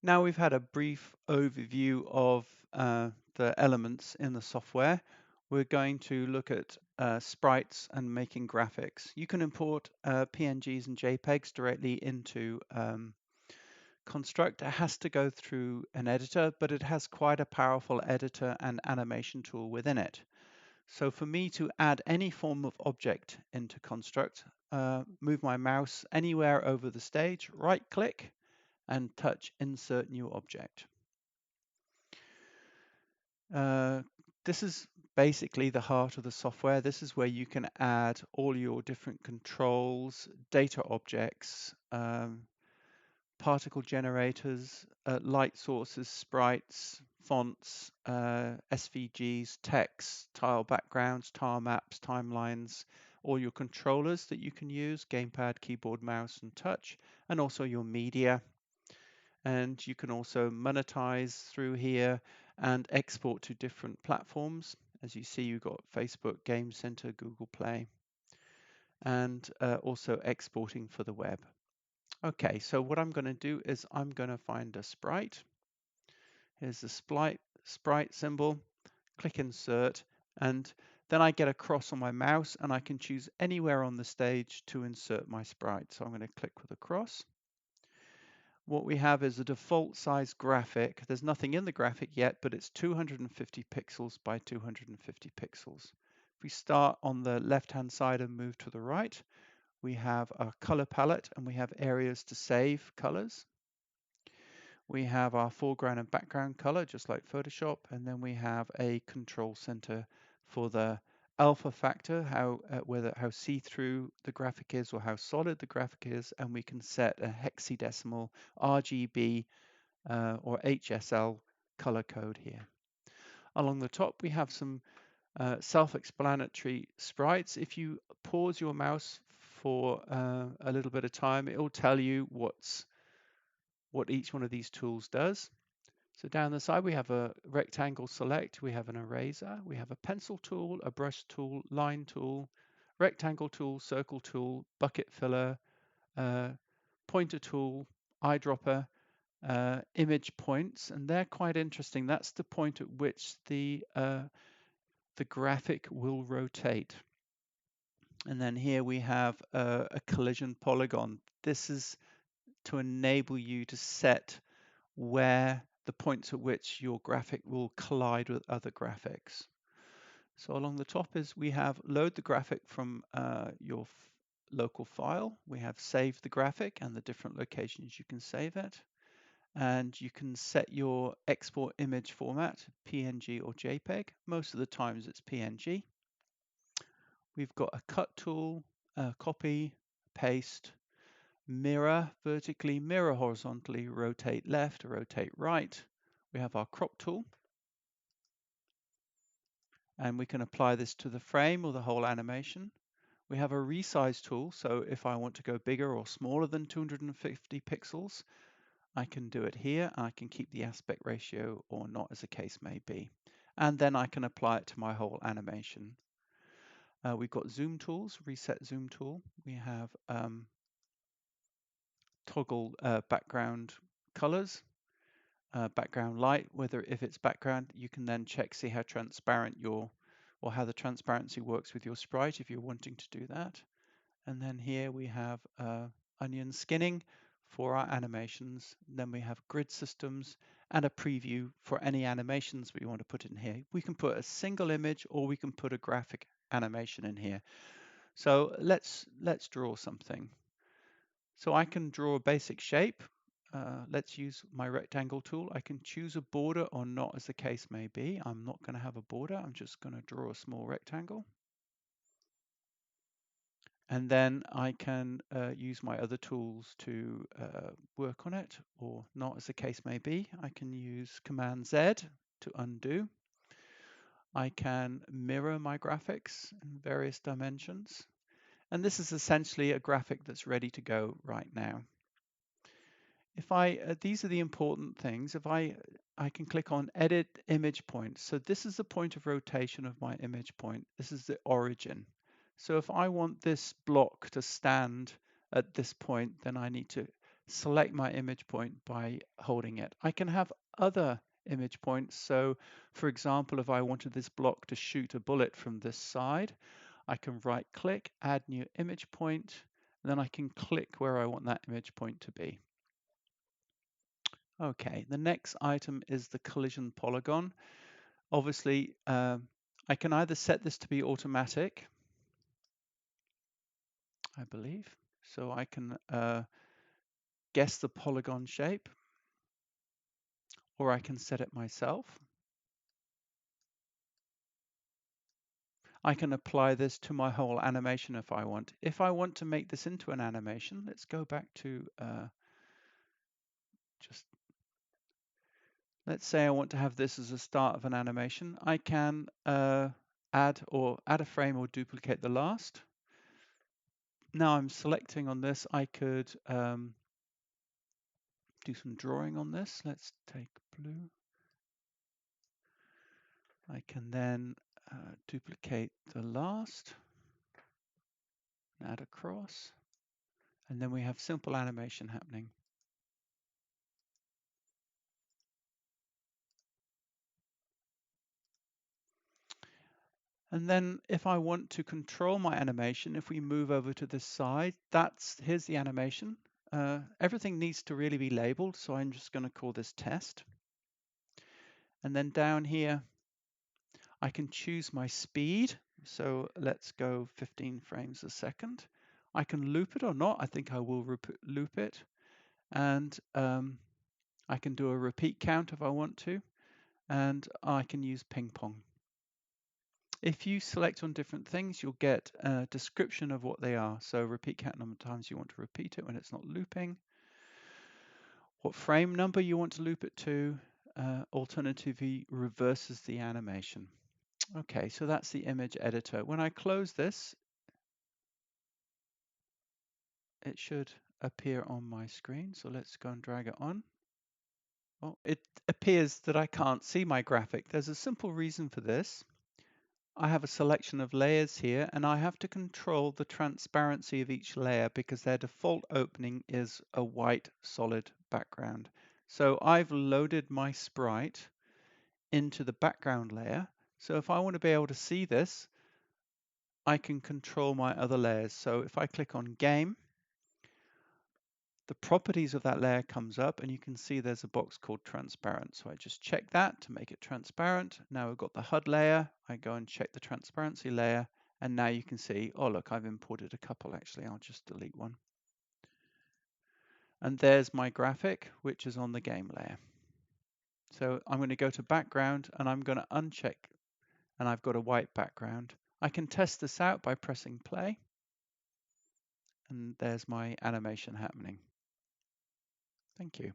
Now we've had a brief overview of the elements in the software. We're going to look at sprites and making graphics. You can import PNGs and JPEGs directly into Construct. It has to go through an editor, but it has quite a powerful editor and animation tool within it. So for me to add any form of object into Construct, move my mouse anywhere over the stage, right click, and touch Insert New Object. Uh, this is basically the heart of the software. This is where you can add all your different controls, data objects, particle generators, light sources, sprites, fonts, SVGs, text, tile backgrounds, tile maps, timelines, all your controllers that you can use, gamepad, keyboard, mouse, and touch, and also your media. And you can also monetize through here and export to different platforms. As you see, you've got Facebook, Game Center, Google Play, and also exporting for the web. Okay, so what I'm going to do is I'm going to find a sprite. Here's the sprite symbol, click insert, and then I get a cross on my mouse and I can choose anywhere on the stage to insert my sprite. So I'm going to click with a cross. What we have is a default size graphic. There's nothing in the graphic yet, but it's 250 pixels by 250 pixels. If we start on the left-hand side and move to the right, we have a color palette and we have areas to save colors. We have our foreground and background color, just like Photoshop, and then we have a control center for the alpha factor, how see-through the graphic is or how solid the graphic is, and we can set a hexadecimal RGB or HSL color code here. Along the top, we have some self-explanatory sprites. If you pause your mouse for a little bit of time, it will tell you what each one of these tools does. So down the side, we have a rectangle select, we have an eraser, we have a pencil tool, a brush tool, line tool, rectangle tool, circle tool, bucket filler, pointer tool, eyedropper, image points, and they're quite interesting. That's the point at which the graphic will rotate. And then here we have a collision polygon. This is to enable you to set where the points at which your graphic will collide with other graphics. So along the top is we have load the graphic from your local file. We have save the graphic and the different locations you can save it. And you can set your export image format, PNG or JPEG. Most of the times it's PNG. We've got a cut tool, copy, paste, mirror vertically, mirror horizontally, rotate left, rotate right. We have our crop tool. And we can apply this to the frame or the whole animation. We have a resize tool. So if I want to go bigger or smaller than 250 pixels, I can do it here. I can keep the aspect ratio or not, as the case may be. And then I can apply it to my whole animation. We've got zoom tools, reset zoom tool. We have toggle background colors, background light, whether if it's background, you can then check, see how transparent or how the transparency works with your sprite if you're wanting to do that. And then here we have onion skinning for our animations. Then we have grid systems and a preview for any animations we want to put in here. We can put a single image or we can put a graphic animation in here. So let's draw something. So I can draw a basic shape. Let's use my rectangle tool. I can choose a border or not, as the case may be. I'm not going to have a border. I'm just going to draw a small rectangle. And then I can use my other tools to work on it, or not, as the case may be. I can use Command Z to undo. I can mirror my graphics in various dimensions. And this is essentially a graphic that's ready to go right now. If these are the important things. If I can click on Edit Image Point. So this is the point of rotation of my image point. This is the origin. So if I want this block to stand at this point, then I need to select my image point by holding it. I can have other image points. So for example, if I wanted this block to shoot a bullet from this side, I can right click, add new image point, and then I can click where I want that image point to be. Okay, the next item is the collision polygon. Obviously, I can either set this to be automatic, I believe. So I can guess the polygon shape, or I can set it myself. I can apply this to my whole animation if I want. If I want to make this into an animation, let's go back to let's say I want to have this as a start of an animation. I can add a frame or duplicate the last. Now I'm selecting on this, I could do some drawing on this. Let's take blue. I can then duplicate the last, add a cross, and then we have simple animation happening. And then if I want to control my animation, if we move over to this side, here's the animation. Everything needs to really be labeled, so I'm just going to call this test. And then down here, I can choose my speed. So let's go 15 frames a second. I can loop it or not. I think I will loop it. And I can do a repeat count if I want to. And I can use ping pong. If you select on different things, you'll get a description of what they are. So repeat count number of times you want to repeat it when it's not looping. What frame number you want to loop it to. Alternatively, reverses the animation. Okay, so that's the image editor. When I close this, it should appear on my screen. So let's go and drag it on. Oh, it appears that I can't see my graphic. There's a simple reason for this. I have a selection of layers here, and I have to control the transparency of each layer because their default opening is a white solid background. So I've loaded my sprite into the background layer. So if I want to be able to see this, I can control my other layers. So if I click on game, the properties of that layer comes up and you can see there's a box called transparent. So I just check that to make it transparent. Now we've got the HUD layer. I go and check the transparency layer. And now you can see, oh, look, I've imported a couple actually. I'll just delete one. And there's my graphic, which is on the game layer. So I'm going to go to background and I'm going to uncheck and I've got a white background. I can test this out by pressing play. And there's my animation happening. Thank you.